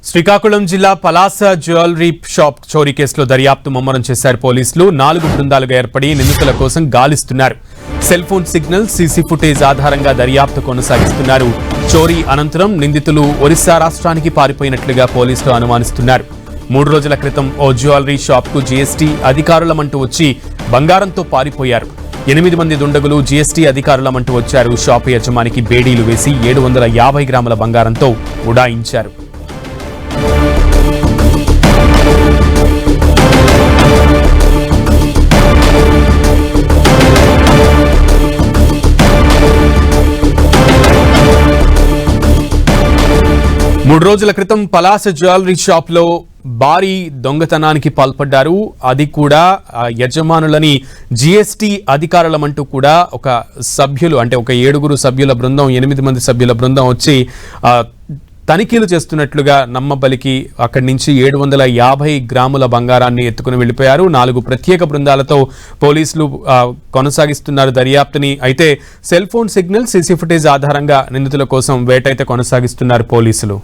శ్రీకాకుళం జిల్లా Palasa jewellery shop చోరీ కేసులో దర్యాప్తు ముమ్మరం చేశారు పోలీసులు. 4 బృందాలుగా ఏర్పడి నిందితుల కోసం గాలిస్తున్నారు. Cell phone signal, CC footage ఆధారంగా దర్యాప్తు కొనసాగిస్తున్నారు. చోరీ అనంతరం నిందితులు ఒరిస్సా రాష్ట్రానికి పారిపోయినట్లుగా పోలీసులు అనుమానిస్తున్నారు. 3 రోజుల క్రితం ఓ జ్యువెలరీ షాప్ కు జీఎస్టీ అధికారులమంటూ వచ్చి బంగారంతో పారిపోయారు. 8 మంది దుండగులు జీఎస్టీ అధికారులమంటూ వచ్చారు. షాపు యజమానికి బేడీలు వేసి 750 గ్రాముల బంగారంతో ఉడాయించారు. మూడు రోజుల క్రితం పలాస జ్యువెలరీ షాప్ లో భారీ దొంగతనానికి పాల్పడ్డారు. అది కూడా యజమానులని జీఎస్టీ అధికారులమంటూ కూడా ఒక సభ్యులు అంటే ఒక 7 సభ్యుల బృందం 8 మంది సభ్యుల బృందం వచ్చి తనిఖీలు చేస్తున్నట్లుగా నమ్మబలికి అక్కడి నుంచి 750 గ్రాముల బంగారాన్ని ఎత్తుకుని వెళ్లిపోయారు. 4 ప్రత్యేక బృందాలతో పోలీసులు కొనసాగిస్తున్నారు దర్యాప్తుని. అయితే cell phone signal, CC footage ఆధారంగా నిందితుల కోసం వేటైతే కొనసాగిస్తున్నారు పోలీసులు.